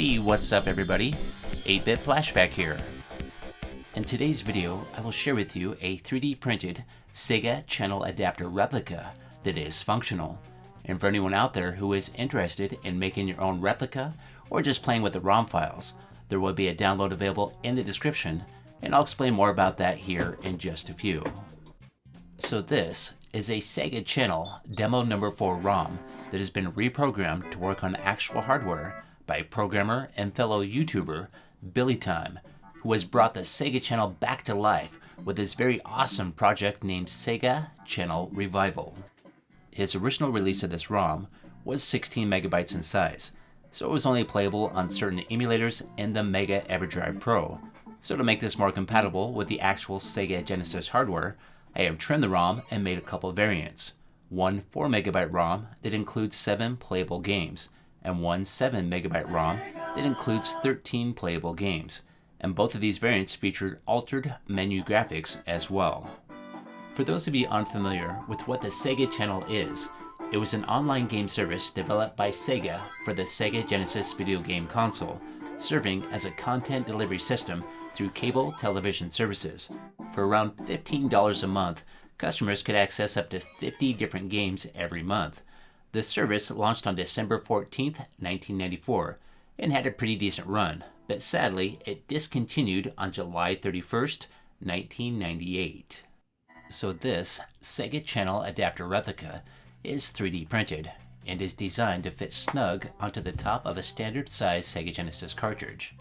Hey, what's up everybody? 8-Bit Flashback here. In today's video, I will share with you a 3D printed Sega Channel Adapter replica that is functional. And for anyone out there who is interested in making your own replica or just playing with the ROM files, there will be a download available in the description, and I'll explain more about that here in just a few. So this is a Sega Channel Demo Number 4 ROM that has been reprogrammed to work on actual hardware by programmer and fellow YouTuber Billy Time, who has brought the Sega Channel back to life with this very awesome project named Sega Channel Revival. His original release of this ROM was 16 megabytes in size, so it was only playable on certain emulators in the Mega Everdrive Pro. So to make this more compatible with the actual Sega Genesis hardware, I have trimmed the ROM and made a couple variants. One 4 megabyte ROM that includes 7 playable games, and one 7 megabyte ROM that includes 13 playable games, and both of these variants featured altered menu graphics as well. For those of you unfamiliar with what the Sega Channel is, it was an online game service developed by Sega for the Sega Genesis video game console, serving as a content delivery system through cable television services. For around $15 a month, customers could access up to 50 different games every month. The service launched on December 14th, 1994, and had a pretty decent run, but sadly, it discontinued on July 31st, 1998. So this Sega Channel Adapter replica is 3D printed, and is designed to fit snug onto the top of a standard size Sega Genesis cartridge.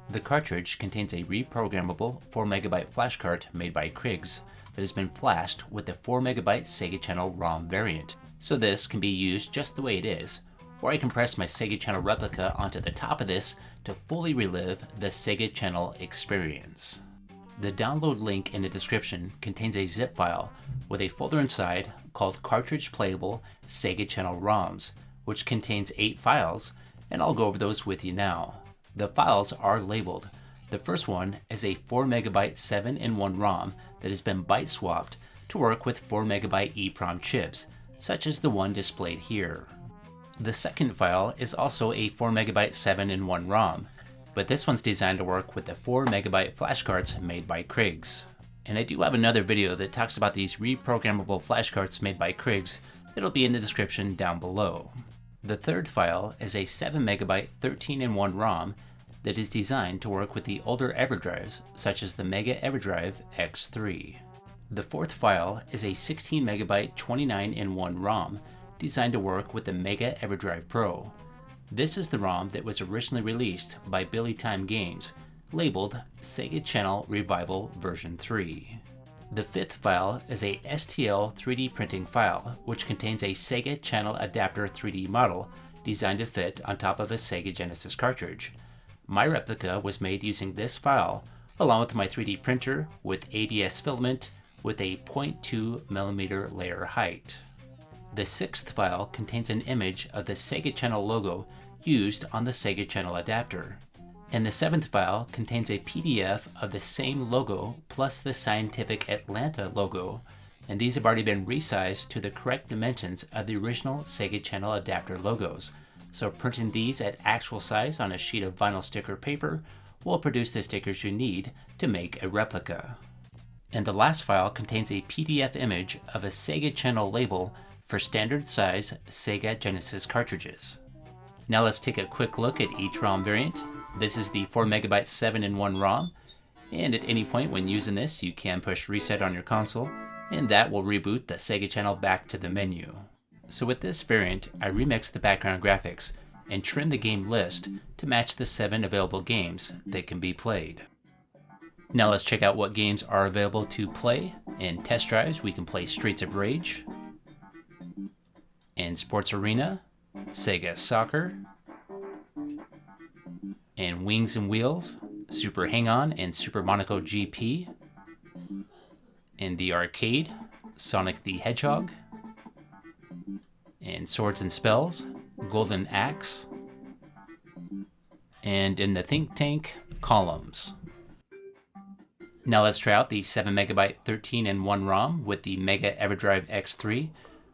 The cartridge contains a reprogrammable 4 megabyte flash cart made by Kriggs that has been flashed with the 4 megabyte Sega Channel ROM variant. So this can be used just the way it is, or I can press my Sega Channel replica onto the top of this to fully relive the Sega Channel experience. The download link in the description contains a zip file with a folder inside called Cartridge Playable Sega Channel ROMs, which contains 8 files, and I'll go over those with you now. The files are labeled. The first one is a 4 megabyte 7-in-1 ROM that has been byte swapped to work with 4 megabyte EPROM chips, such as the one displayed here. The second file is also a 4 megabyte 7-in-1 ROM, but this one's designed to work with the 4 megabyte flash carts made by Kriggs. And I do have another video that talks about these reprogrammable flash carts made by Kriggs that'll be in the description down below. The third file is a 7 megabyte 13-in-1 ROM that is designed to work with the older Everdrives, such as the Mega Everdrive X3. The fourth file is a 16 megabyte 29-in-1 ROM designed to work with the Mega Everdrive Pro. This is the ROM that was originally released by Billy Time Games, labeled Sega Channel Revival version 3. The fifth file is a STL 3D printing file, which contains a Sega Channel Adapter 3D model designed to fit on top of a Sega Genesis cartridge. My replica was made using this file, along with my 3D printer with ABS filament with a 0.2mm layer height. The sixth file contains an image of the Sega Channel logo used on the Sega Channel Adapter. And the seventh file contains a PDF of the same logo plus the Scientific Atlanta logo, and these have already been resized to the correct dimensions of the original Sega Channel Adapter logos. So printing these at actual size on a sheet of vinyl sticker paper will produce the stickers you need to make a replica. And the last file contains a PDF image of a Sega Channel label for standard size Sega Genesis cartridges. Now let's take a quick look at each ROM variant. This is the 4 megabyte 7-in-1 ROM, and at any point when using this you can push reset on your console, and that will reboot the Sega Channel back to the menu. So with this variant, I remixed the background graphics and trimmed the game list to match the 7 available games that can be played. Now let's check out what games are available to play. In test drives, we can play Streets of Rage, in Sports Arena, Sega Soccer, in Wings and Wheels, Super Hang-On and Super Monaco GP, in the arcade, Sonic the Hedgehog, in Swords and Spells, Golden Axe, and in the Think Tank, Columns. Now let's try out the 7 megabyte 13-in-1 ROM with the Mega Everdrive X3,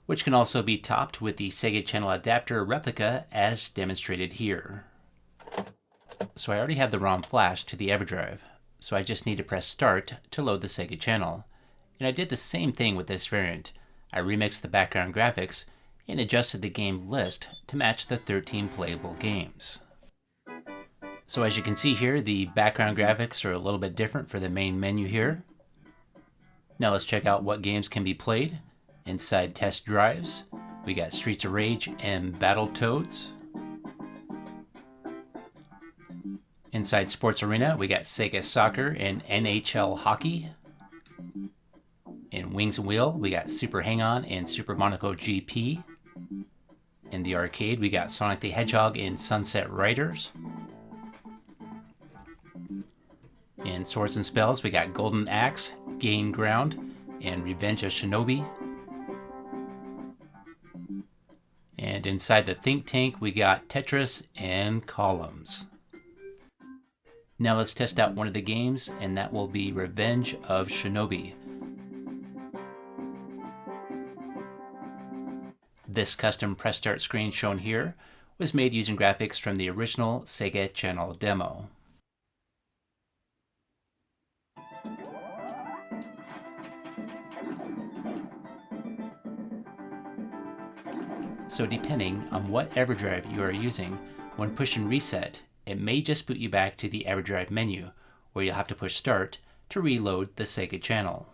which can also be topped with the Sega Channel Adapter replica as demonstrated here. So I already have the ROM flashed to the Everdrive, so I just need to press Start to load the Sega Channel. And I did the same thing with this variant. I remixed the background graphics and adjusted the game list to match the 13 playable games. So as you can see here, the background graphics are a little bit different for the main menu here. Now let's check out what games can be played. Inside test drives, we got Streets of Rage and Battletoads. Inside Sports Arena, we got Sega Soccer and NHL Hockey. In Wings and Wheel, we got Super Hang-On and Super Monaco GP. In the arcade, we got Sonic the Hedgehog and Sunset Riders. In Swords and Spells, we got Golden Axe, Gain Ground, and Revenge of Shinobi. And inside the Think Tank, we got Tetris and Columns. Now let's test out one of the games, and that will be Revenge of Shinobi. This custom press start screen shown here was made using graphics from the original Sega Channel demo. So depending on what Everdrive you are using, when pushing reset, it may just boot you back to the Everdrive menu, where you'll have to push Start to reload the Sega Channel.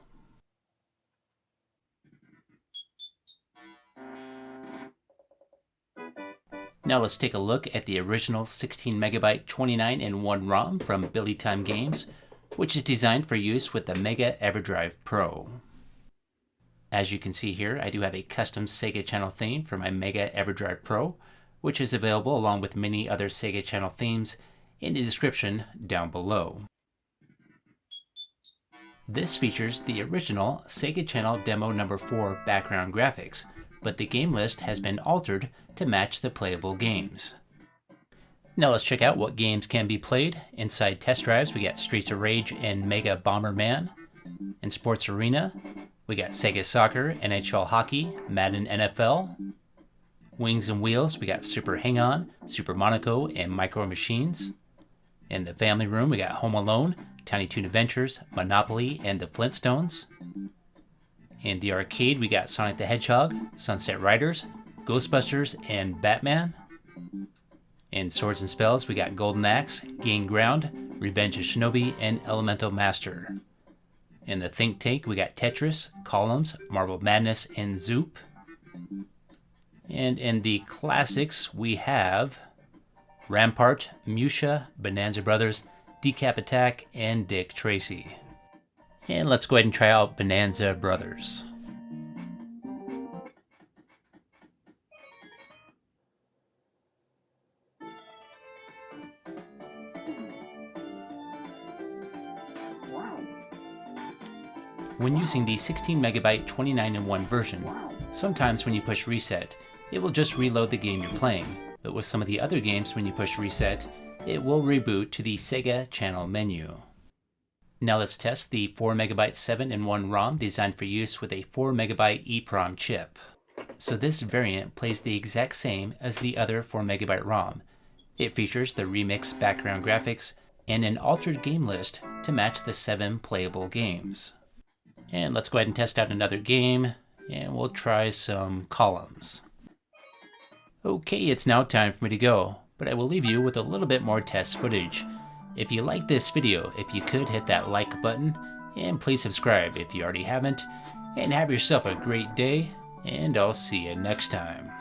Now let's take a look at the original 16 megabyte 29-in-1 ROM from Billy Time Games, which is designed for use with the Mega Everdrive Pro. As you can see here, I do have a custom Sega Channel theme for my Mega Everdrive Pro, which is available along with many other Sega Channel themes in the description down below. This features the original Sega Channel Demo No. 4 background graphics, but the game list has been altered to match the playable games. Now let's check out what games can be played. Inside test drives, we got Streets of Rage and Mega Bomberman. In Sports Arena, we got Sega Soccer, NHL Hockey, Madden NFL. Wings and Wheels, we got Super Hang-On, Super Monaco, and Micro Machines. In the family room, we got Home Alone, Tiny Toon Adventures, Monopoly, and the Flintstones. In the arcade, we got Sonic the Hedgehog, Sunset Riders, Ghostbusters, and Batman. In Swords and Spells, we got Golden Axe, Gain Ground, Revenge of Shinobi, and Elemental Master. In the Think Tank, we got Tetris, Columns, Marble Madness, and Zoop. And in the classics, we have Rampart, Musha, Bonanza Brothers, Decap Attack, and Dick Tracy. And let's go ahead and try out Bonanza Brothers. When using the 16 megabyte 29-in-1 version, sometimes when you push reset, it will just reload the game you're playing, but with some of the other games when you push reset, it will reboot to the Sega Channel menu. Now let's test the 4 megabyte 7-in-1 ROM designed for use with a 4 megabyte EPROM chip. So this variant plays the exact same as the other 4 megabyte ROM. It features the remixed background graphics and an altered game list to match the 7 playable games. And let's go ahead and test out another game, and we'll try some Columns. Okay, it's now time for me to go, but I will leave you with a little bit more test footage. If you like this video, if you could hit that like button, and please subscribe if you already haven't, and have yourself a great day, and I'll see you next time.